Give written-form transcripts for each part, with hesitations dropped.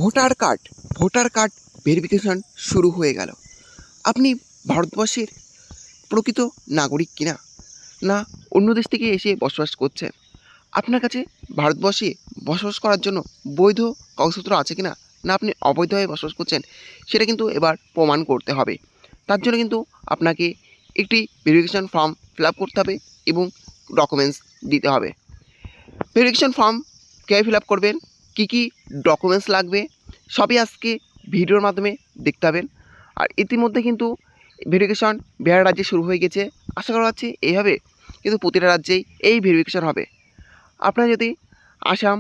Voter card verification শুরু হয়ে গেল। আপনি ভারতবর্ষের প্রকৃত নাগরিক কিনা, না অন্য দেশ থেকে এসে বসবাস করছেন? আপনার কাছে ভারতবর্ষে বসবাস করার জন্য বৈধ কাগজপত্র আছে কিনা, না আপনি অবৈধভাবে বসবাস করছেন, সেটা কিন্তু এবার প্রমাণ করতে হবে। তার জন্য কিন্তু আপনাকে একটি ভেরিফিকেশন ফর্ম ফিল আপ করতে হবে এবং ডকুমেন্টস দিতে হবে। ভেরিফিকেশন ফর্ম কীভাবে ফিল আপ করবেন, কী কী ডকুমেন্টস লাগবে, সবই আজকে ভিডিওর মাধ্যমে দেখতে পাবেন। আর ইতিমধ্যে কিন্তু ভেরিফিকেশন বিহার রাজ্যে শুরু হয়ে গেছে। আশা করা যাচ্ছে এইভাবে কিন্তু প্রতিটা রাজ্যেই এই ভেরিফিকেশন হবে। আপনারা যদি আসাম,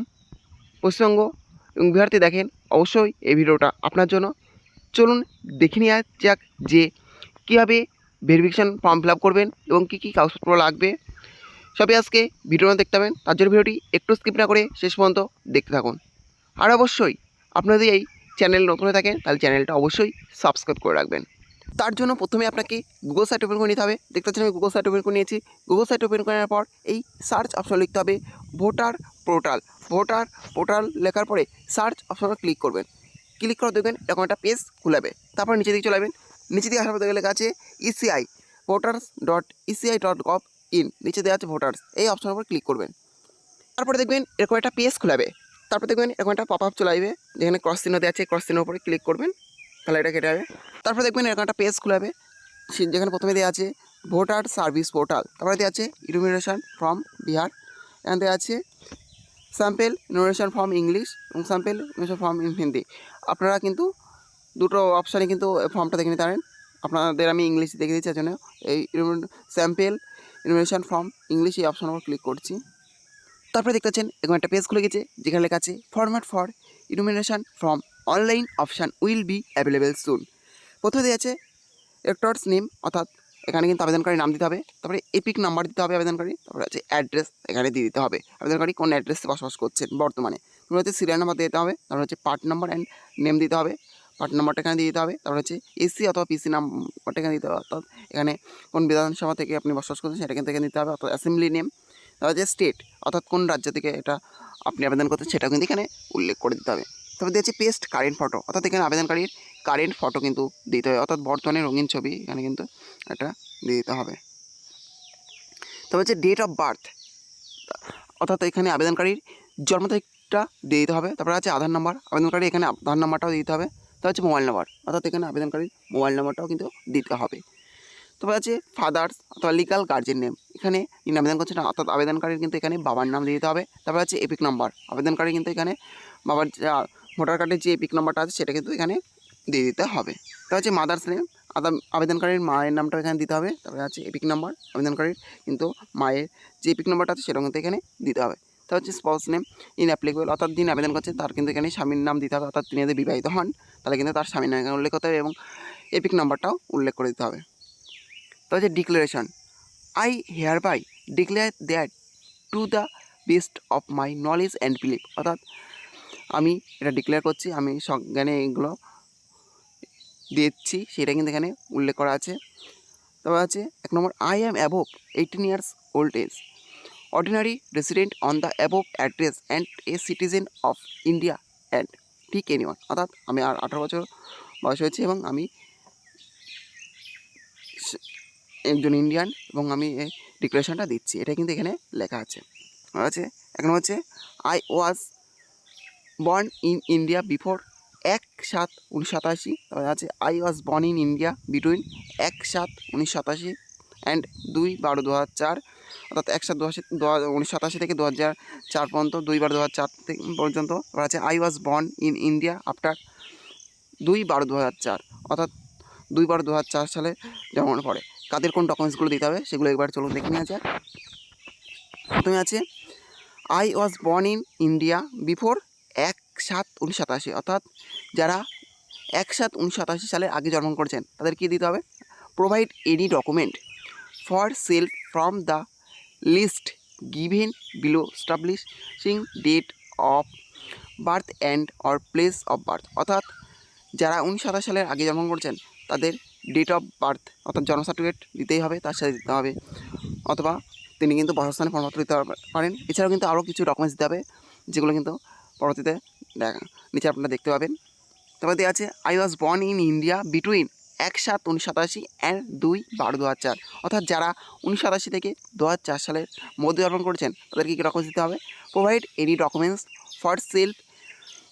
পশ্চিমবঙ্গ এবং বিহারতে দেখেন, অবশ্যই এই ভিডিওটা আপনার জন্য। চলুন দেখে নেওয়া যাক যে কীভাবে ভেরিফিকেশন ফর্ম ফিল আপ করবেন এবং কী কী কাগজপত্র লাগবে, সবই আজকে ভিডিওটা দেখতে পাবেন। তার জন্য ভিডিওটি একটু স্কিপ না করে শেষ পর্যন্ত দেখতে থাকুন। আর অবশ্যই আপনারা যদি এই চ্যানেল নতুন হয়ে থাকেন, তাহলে চ্যানেলটা অবশ্যই সাবস্ক্রাইব করে রাখবেন। তার জন্য প্রথমে আপনাকে গুগল সাইট ওপেন করে নিতে হবে। দেখতে পাচ্ছেন আমি গুগল সাইট ওপেন করে নিয়েছি। গুগল সাইট ওপেন করার পর এই সার্চ অপশন লিখতে হবে ভোটার পোর্টাল লেখার পরে সার্চ অপশনে ক্লিক করবেন। ক্লিক করে দেখবেন এরকম একটা পেজ খুলাবে। তারপর নিচে দিকে চলে যাবেন। নিচে দিকে আসার পর লেখা আছে ইসিআই voters.eci.gov ইন, নিচে দেওয়া আছে ভোটার্স, এই অপশনের উপর ক্লিক করবেন। তারপরে দেখবেন এরকম একটা পেজ খুলাবে। তারপর দেখবেন এরকম একটা পপ আপ চলে আসবে, যেখানে ক্রস চিহ্ন দেওয়া আছে, ক্রস চিহ্নের উপরে ক্লিক করবেন, তাহলে এটা কেটে যাবে। তারপর দেখবেন এরকম একটা পেজ খুলাবে, যেখানে প্রথমে দেওয়া আছে ভোটার সার্ভিস পোর্টাল, তারপরে দেওয়া আছে ইনুমিনেশন ফর্ম বিহার, এখানে দেওয়া আছে স্যাম্পেল ইনুমিনেশন ফর্ম ইংলিশ এবং স্যাম্পেল ইনুমিনেশন ফর্ম ইন হিন্দি। আপনারা কিন্তু দুটো অপশানে কিন্তু ফর্মটা দেখে নিতে পারেন। আপনাদের আমি ইংলিশ দেখে দিচ্ছি, জন্য এই স্যাম্পেল ইনুমিনেশন ফর্ম ইংলিশ এই অপশানের উপর ক্লিক করছি। তারপরে দেখতে পাচ্ছেন এরকম একটা পেজ খুলে গেছে, যেখানে লেখা আছে format for enumeration form online option will be available soon. প্রথমে দেওয়া আছে ইলেক্টরস নেম, অর্থাৎ এখানে কিন্তু আবেদনকারীর নাম দিতে হবে, তারপরে এপিক নাম্বার দিতে হবে আবেদনকারী, তারপরে আছে অ্যাড্রেস এখানে দিয়ে দিতে হবে, আবেদনকারী কোন অ্যাড্রেসে বসবাস করছেন বর্তমানে। তারপরে হচ্ছে সিরিয়াল নাম্বার দিতে হবে, তারপরে হচ্ছে পার্ট নাম্বার অ্যান্ড নেম দিতে হবে, পার্ট নাম্বারটা এখানে দিয়ে দিতে হবে, তারপরে হচ্ছে এসি অথবা পিসি নাম্বারটা এখানে দিতে হবে, অর্থাৎ এখানে কোন বিধানসভা থেকে আপনি বসবাস করছেন সেটা কিন্তু এখানে দিতে হবে, অর্থাৎ অ্যাসেম্বলি নেম, তারপর হচ্ছে স্টেট, অর্থাৎ কোন রাজ্য থেকে এটা আপনি আবেদন করছেন সেটাও কিন্তু এখানে উল্লেখ করে দিতে হবে। তারপর দিয়েছে পেস্ট কারেন্ট ফটো, অর্থাৎ এখানে আবেদনকারীর কারেন্ট ফটো কিন্তু দিতে হবে, অর্থাৎ বর্তমানে রঙিন ছবি এখানে কিন্তু এটা দিয়ে দিতে হবে। তবে হচ্ছে ডেট অফ বার্থ, অর্থাৎ এখানে আবেদনকারীর জন্ম তারিখটা দিয়ে দিতে হবে। তারপরে আছে আধার নাম্বার, আবেদনকারী এখানে আধার নাম্বারটাও দিতে হবে। তারপর হচ্ছে মোবাইল নাম্বার, অর্থাৎ এখানে আবেদনকারীর মোবাইল নাম্বারটাও কিন্তু দিতে হবে। তারপর আছে ফাদার্স অথবা লিগাল গার্জেন নেম, এখানে যিনি আবেদন করছেন অর্থাৎ আবেদনকারীর কিন্তু এখানে বাবার নাম দিয়ে দিতে হবে। তারপরে আছে এপিক নাম্বার, আবেদনকারী কিন্তু এখানে বাবার ভোটার কার্ডের যে এপিক নাম্বারটা আছে সেটা কিন্তু এখানে দিয়ে দিতে হবে। তারপর হচ্ছে মাদার্স নেম, আবেদনকারীর মায়ের নামটা এখানে দিতে হবে। তারপরে আছে এপিক নাম্বার, আবেদনকারীর কিন্তু মায়ের যে এপিক নাম্বারটা আছে সেটা কিন্তু এখানে দিতে হবে। তারপর হচ্ছে স্পাউস নেম ইন অ্যাপ্লিকেবল, অর্থাৎ যিনি আবেদন করছেন তার কিন্তু এখানে স্বামীর নাম দিতে হবে, অর্থাৎ তিনি যদি বিবাহিত হন তাহলে কিন্তু তার স্বামীর নাম এখানে উল্লেখ করতে হবে এবং এপিক নাম্বারটাও উল্লেখ করে দিতে হবে। তো হচ্ছে declaration, I hereby declare that to the best of my knowledge and believe, অর্থাৎ আমি এটা ডিক্লেয়ার করছি, আমি সজ্ঞানে এগুলো দিচ্ছি সেটা কিন্তু এখানে উল্লেখ করা আছে। তবে আছে 1 number, I am above 18 years old age, ordinary resident on the above address and a citizen of India and ঠিক এনিওয়ান, অর্থাৎ আমি আর 18 বছর বয়স হয়েছে এবং আমি একজন ইন্ডিয়ান এবং আমি এই ডিক্লারেশনটা দিচ্ছি, এটা কিন্তু এখানে লেখা আছে। আছে 1 নম্বর হচ্ছে I was born in India before 1/7/1987, তারপরে আছে I was born in India between 1/7/1987 and 2/12/2004, অর্থাৎ 1/7/1987 থেকে 2004 পর্যন্ত, 2/12/2004 পর্যন্ত। তারপর আছে I was born in India after 2/12/2004, অর্থাৎ 2/12/2004 সালে জন্মানোর পরে। কাদের কোন ডকুমেন্টসগুলো দিতে হবে সেগুলো একবার চলুন দেখে নেওয়া যাক। প্রথমে আছে I was born in India before 1/7/1987, অর্থাৎ যারা 1/7/1987 সালের আগে জন্মগ্রহণ করেছেন তাদের কী দিতে হবে, provide any document for self from the list given below establishing date of birth and or place of birth, অর্থাৎ যারা 1927 সালের আগে জন্মগ্রহণ করেছেন তাদের ডেট অফ বার্থ অর্থাৎ জন্ম সার্টিফিকেট দিতেই হবে, তার সাথে দিতে হবে, অথবা তিনি কিন্তু বাসস্থানে প্রমাণপত্র দিতে পারেন। এছাড়াও কিন্তু আরও কিছু ডকুমেন্টস দিতে হবে যেগুলো কিন্তু পরবর্তীতে নিচে আপনারা দেখতে পাবেন। তারপর দেওয়া আছে I was born in India between 1/7/1987 and 2/12/2004, অর্থাৎ যারা 1987 থেকে 2004 সালের মধ্যে জন্মগ্রহণ করেছেন তাদেরকে কী ডকুমেন্টস দিতে হবে? Provide any documents for self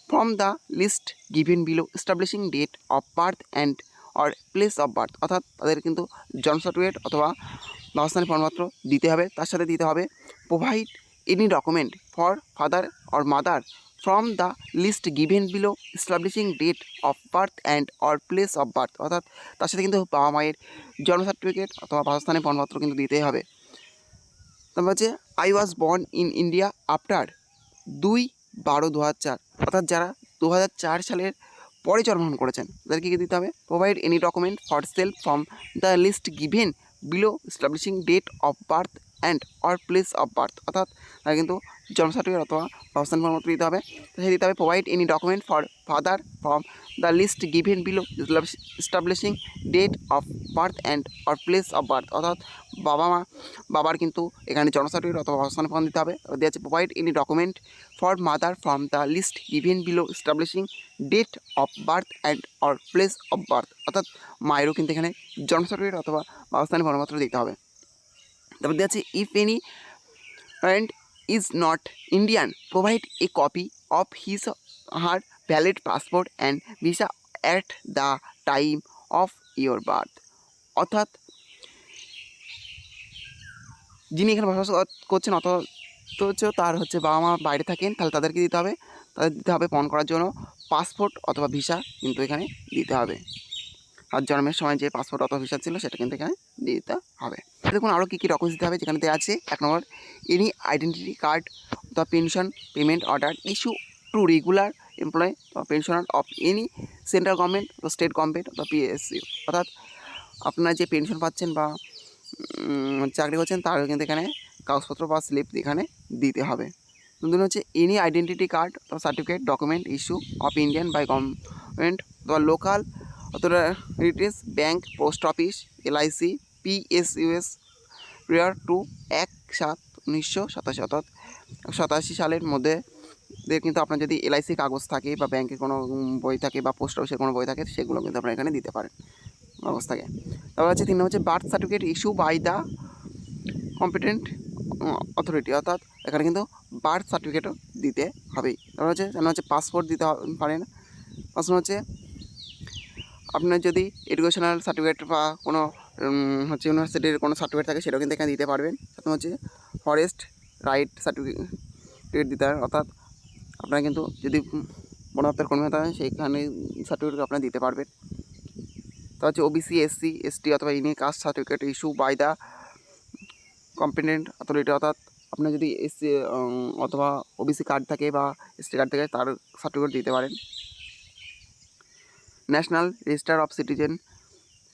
from the list given below establishing date of birth and or place of birth, অর্থাৎ তাদের কিন্তু জন্ম সার্টিফিকেট অথবা বাসস্থানের প্রমাণপত্র দিতে হবে। তার সাথে দিতে হবে provide any document for father or mother from the list given below establishing date of birth and or place of birth, অর্থাৎ তার সাথে কিন্তু বাবা মায়ের জন্ম সার্টিফিকেট অথবা বাসস্থানের প্রমাণপত্র কিন্তু দিতেই হবে। তারপর হচ্ছে I was born in India after 2/12/2004, অর্থাৎ যারা 2004 সালের পরে জন্মগ্রহণ করেছেন তাদেরকে কী দিতে হবে? Provide any document for self from the list given below establishing date of birth and or place of birth, অর্থাৎ তারা কিন্তু জন্ম সার্টিফিকেট অথবা বাসস্থান প্রমাণপত্র দিতে হবে। তাছাড়া দিতে হবে provide any document for father from the list given below establishing date of birth and or place of birth, অর্থাৎ বাবার কিন্তু এখানে জন্ম সার্টিফিকেট অথবা বাসস্থান প্রমাণ দিতে হবে। দেওয়া আছে provide any document for mother from the list given below establishing date of birth and or place of birth, অর্থাৎ মায়েরও কিন্তু এখানে জন্ম সার্টিফিকেট অথবা বাসস্থানের প্রমাণপত্র দিতে হবে। তারপর দেওয়া আছে if any and is not Indian, provide a copy of his her valid passport and visa at the time of your birth, অর্থাৎ যিনি এখানে বসবাস করছেন অত তো হচ্ছে তার হচ্ছে বাবা মা বাইরে থাকেন, তাহলে তাদেরকে দিতে হবে, তাদের দিতে হবে প্রমাণ করার জন্য পাসপোর্ট অথবা ভিসা কিন্তু এখানে দিতে হবে। আর জন্মের সময় যে পাসপোর্ট অথবা ভিসা ছিল সেটা কিন্তু এখানে দিয়ে দিতে হবে। দেখুন আরও কী কী ডকুমেন্টস দিতে হবে, যেখানে দেওয়া আছে 1 number any identity card the pension payment order issue to regular employee বা pensioner of any central government বা স্টেট গভর্নমেন্ট বা পিএসইউ, অর্থাৎ আপনারা যে পেনশন পাচ্ছেন বা চাকরি করছেন তার কিন্তু এখানে কাগজপত্র বা স্লিপ এখানে দিতে হবে। দুদিন হচ্ছে এনি আইডেন্টিটি কার্ড বা certificate document issue of Indian by government বা local authorities bank post office LIC PSUs prior to 1/7/1987, অর্থাৎ 87 সালের মধ্যে কিন্তু আপনার যদি এলআইসি কাগজ থাকে বা ব্যাংকের কোনো বই থাকে বা পোস্ট অফিসের কোনো বই থাকে সেগুলো কিন্তু আপনারা এখানে দিতে পারেন কাগজ থাকে। তারপর হচ্ছে 3 নম্বর হচ্ছে birth certificate issue by the competent authority, অর্থাৎ এখানে কিন্তু বার্থ সার্টিফিকেটও দিতে হবেই। তারপর হচ্ছে পাসপোর্ট দিতে পারেন। 5 নম্বর হচ্ছে আপনার যদি এডুকেশনাল সার্টিফিকেট বা কোনো হচ্ছে ইউনিভার্সিটির কোনো সার্টিফিকেট থাকে সেটাও কিন্তু এখানে দিতে পারবেন। 7 হচ্ছে ফরেস্ট রাইট সার্টিফিকেট দিতে হবে, অর্থাৎ আপনারা কিন্তু যদি বন দপ্তর কর্মী হতে হয় সেইখানে সার্টিফিকেট আপনারা দিতে পারবেন। তা হচ্ছে ওবিসি এসসি এসটি অথবা any caste certificate issue by the competent authority, অর্থাৎ আপনার যদি এসসি অথবা ওবিসি কার্ড থাকে বা এসটি কার্ড থাকে তার সার্টিফিকেট দিতে পারেন। ন্যাশনাল রেজিস্টার অফ সিটিজেন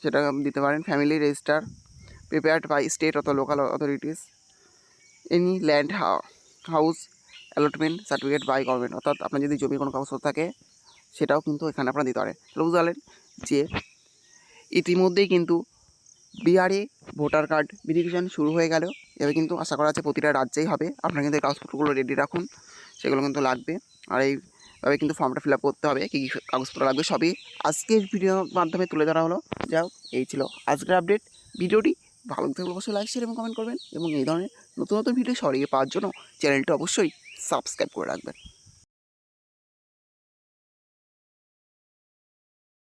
সেটা দিতে পারেন। Family register prepared by state অথবা local authorities, any land house allotment certificate by government, অর্থাৎ আপনার যদি জমির কোনো কাগজপত্র থাকে সেটাও কিন্তু এখানে আপনারা দিতে পারেন। তাহলে বুঝতে পারলেন যে ইতিমধ্যেই কিন্তু বিহারে ভোটার কার্ড ভেরিফিকেশন শুরু হয়ে গেল। এবার কিন্তু আশা করা আছে প্রতিটা রাজ্যেই হবে। আপনারা কিন্তু এই কাগজপত্রগুলো রেডি রাখুন, সেগুলো কিন্তু লাগবে। আর এইভাবে কিন্তু ফর্মটা ফিল আপ করতে হবে, কী কী কাগজপত্র লাগবে সবই আজকের ভিডিওর মাধ্যমে তুলে ধরা হলো। যাই হোক, এই ছিল আজকের আপডেট। ভিডিওটি ভালো থাকলে অবশ্যই লাইক শেয়ার এবং কমেন্ট করবেন এবং এই ধরনের নতুন নতুন ভিডিও সরিয়ে পাওয়ার জন্য চ্যানেলটি অবশ্যই সাবস্ক্রাইব করে রাখবেন।